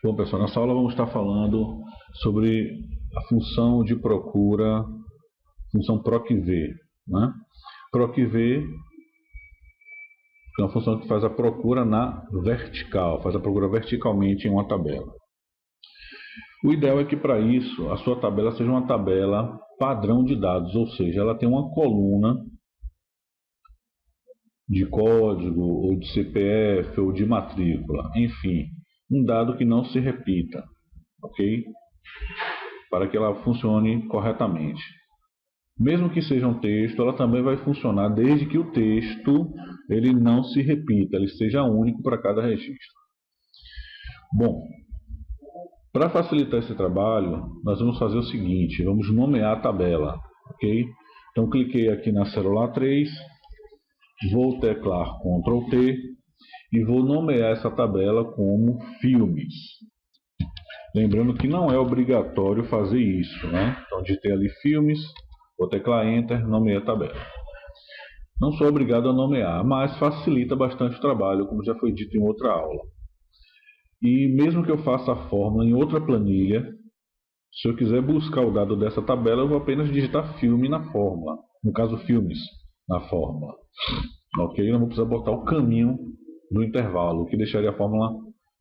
Bom, pessoal, nessa aula vamos estar falando sobre a função de procura, função PROC-V, né? PROC-V é uma função que faz a procura na vertical, faz a procura verticalmente em uma tabela. O ideal é que para isso a sua tabela seja uma tabela padrão de dados, ou seja, ela tem uma coluna de código, ou de CPF, ou de matrícula, enfim, um dado que não se repita, ok? Para que ela funcione corretamente. Mesmo que seja um texto, ela também vai funcionar desde que o texto ele não se repita, ele seja único para cada registro. Bom, para facilitar esse trabalho, nós vamos fazer o seguinte, vamos nomear a tabela, ok? Então cliquei aqui na célula 3, vou teclar Ctrl T e vou nomear essa tabela como filmes. Lembrando que não é obrigatório fazer isso, né? Então digitei ali filmes, vou teclar Enter, nomeei a tabela. Não sou obrigado a nomear, mas facilita bastante o trabalho, como já foi dito em outra aula. E mesmo que eu faça a fórmula em outra planilha, se eu quiser buscar o dado dessa tabela, eu vou apenas digitar filme na fórmula. No caso, filmes na fórmula. Ok? Não vou precisar botar o caminho do intervalo, o que deixaria a fórmula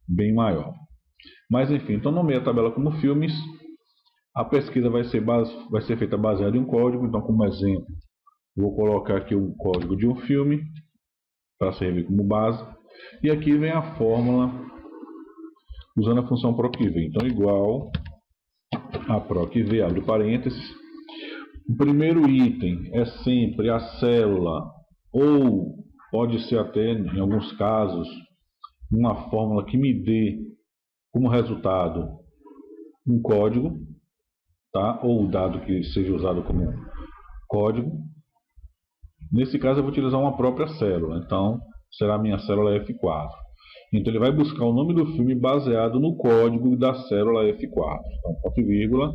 bem maior. Mas enfim, então nomeei a tabela como filmes. A pesquisa vai ser feita baseada em um código. Então, como exemplo, vou colocar aqui um código de um filme para servir como base. E aqui vem a fórmula usando a função PROC-V. Então, igual a PROC-V, abre parênteses. O primeiro item é sempre a célula, ou pode ser até, em alguns casos, uma fórmula que me dê como resultado um código, tá? Ou o dado que seja usado como código. Nesse caso eu vou utilizar uma própria célula, então será a minha célula F4. Então ele vai buscar o nome do filme baseado no código da célula F4. Então, ponto e vírgula.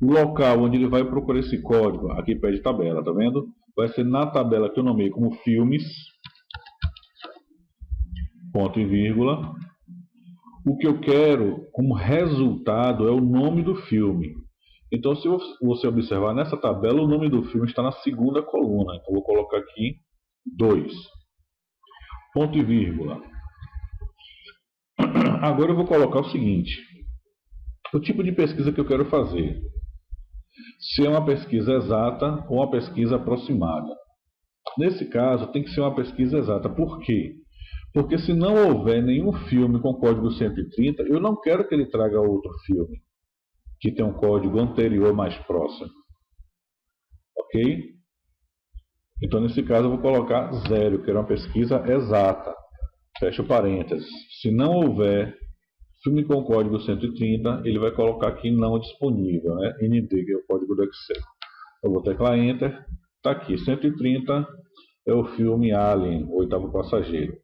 O local onde ele vai procurar esse código, aqui pede tabela, tá vendo? Vai ser na tabela que eu nomeei como filmes, ponto e vírgula. O que eu quero como resultado é o nome do filme. Então, se você observar nessa tabela, o nome do filme está na segunda coluna. Então, vou colocar aqui 2. Ponto e vírgula. Agora eu vou colocar o seguinte. O tipo de pesquisa que eu quero fazer. Se é uma pesquisa exata ou uma pesquisa aproximada. Nesse caso, tem que ser uma pesquisa exata. Por quê? Porque se não houver nenhum filme com código 130, eu não quero que ele traga outro filme que tem um código anterior mais próximo. Ok? Então, nesse caso, eu vou colocar 0, que é uma pesquisa exata. Fecha o parênteses. Se não houver filme com código 130, ele vai colocar aqui não disponível, né? ND, que é o código do Excel. Eu vou teclar Enter. Está aqui, 130 é o filme Alien, o oitavo passageiro.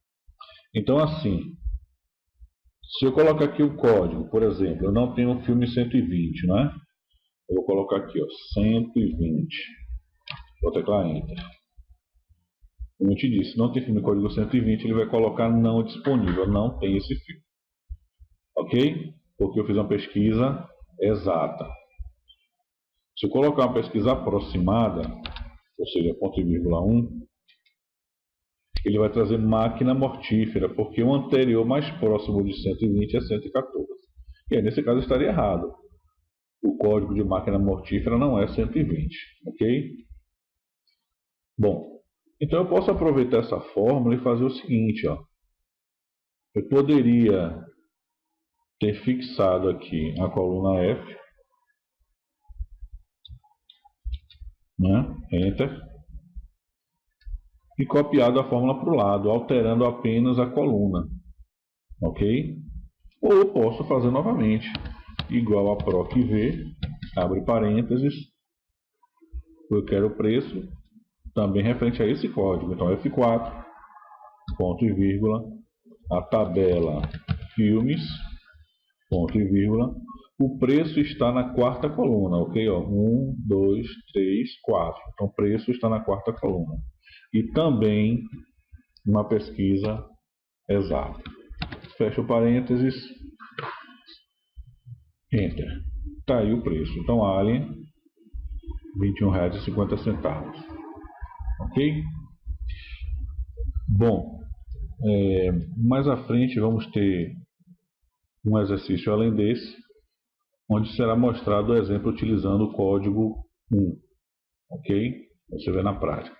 Então, assim, se eu colocar aqui o código, por exemplo, eu não tenho o filme 120, né? Eu vou colocar aqui, ó, 120. Vou teclar Enter. Como eu te disse, não tem filme código 120, ele vai colocar não disponível, não tem esse filme. Ok? Porque eu fiz uma pesquisa exata. Se eu colocar uma pesquisa aproximada, ou seja, ponto e vírgula 1, ele vai trazer máquina mortífera, porque o anterior mais próximo de 120 é 114. E aí, nesse caso, estaria errado. O código de máquina mortífera não é 120, ok? Bom, então eu posso aproveitar essa fórmula e fazer o seguinte, ó. Eu poderia ter fixado aqui a coluna F, né? Enter, e copiado a fórmula para o lado, alterando apenas a coluna, ok? Ou eu posso fazer novamente, igual a PROC-V, abre parênteses, eu quero o preço, também referente a esse código, então F4, ponto e vírgula, a tabela filmes, ponto e vírgula, o preço está na quarta coluna, ok? 1, 2, 3, 4, então o preço está na quarta coluna. E também uma pesquisa exata. Fecha o parênteses, Enter. Tá aí o preço. Então, Alien, R$ 21,50. Ok? Bom, mais à frente vamos ter um exercício além desse, onde será mostrado o exemplo utilizando o código 1. Ok? Você vê na prática.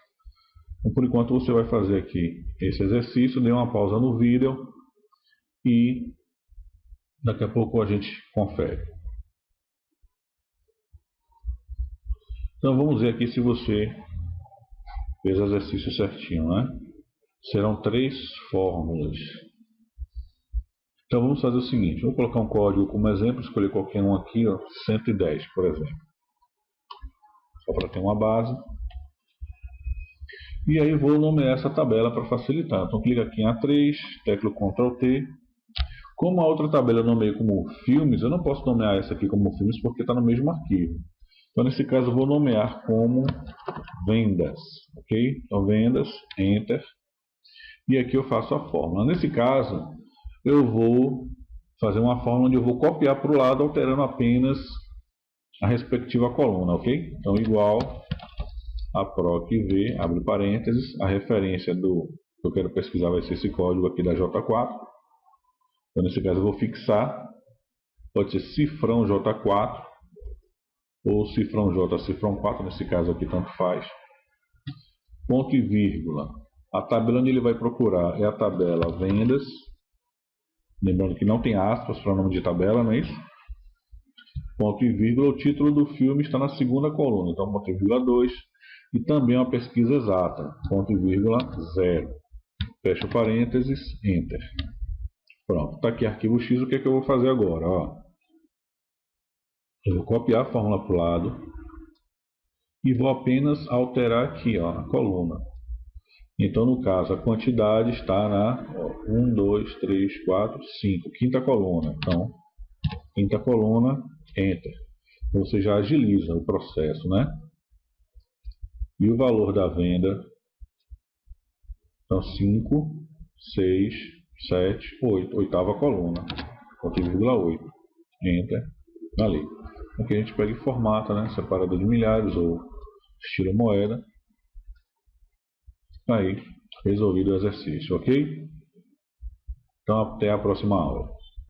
Então, por enquanto você vai fazer aqui esse exercício, dê uma pausa no vídeo e daqui a pouco a gente confere. Então vamos ver aqui se você fez o exercício certinho, né? Serão 3 fórmulas. Então vamos fazer o seguinte, vou colocar um código como exemplo, escolher qualquer um aqui, ó, 110, por exemplo. Só para ter uma base. E aí vou nomear essa tabela para facilitar. Então clica aqui em A3, tecla Ctrl T. Como a outra tabela eu nomeei como filmes, eu não posso nomear essa aqui como filmes porque está no mesmo arquivo. Então nesse caso eu vou nomear como vendas. Ok? Então vendas, Enter. E aqui eu faço a fórmula. Nesse caso eu vou fazer uma fórmula onde eu vou copiar para o lado alterando apenas a respectiva coluna. Ok? Então igual a proc v, abre parênteses, a referência do que eu quero pesquisar vai ser esse código aqui da J4. Então, nesse caso, eu vou fixar, pode ser cifrão J4 ou cifrão J, cifrão 4, nesse caso aqui tanto faz. Ponto e vírgula. A tabela onde ele vai procurar é a tabela vendas. Lembrando que não tem aspas para o nome de tabela, não é isso? Ponto e vírgula, o título do filme está na segunda coluna, então ponto e vírgula 2. E também uma pesquisa exata, ponto e vírgula 0. Fecha parênteses, Enter. Pronto, está aqui arquivo X, o que é que eu vou fazer agora? Ó, eu vou copiar a fórmula para o lado e vou apenas alterar aqui, ó, a coluna. Então, no caso, a quantidade está na 1, 2, 3, 4, 5, quinta coluna. Então, quinta coluna, Enter. Então, você já agiliza o processo, né? E o valor da venda, então 5, 6, 7, 8, oitava coluna, ponto e vírgula 8, Enter, ali. Aqui a gente pega e formata, né? Separador de milhares ou estilo moeda. Aí, resolvido o exercício, ok? Então até a próxima aula.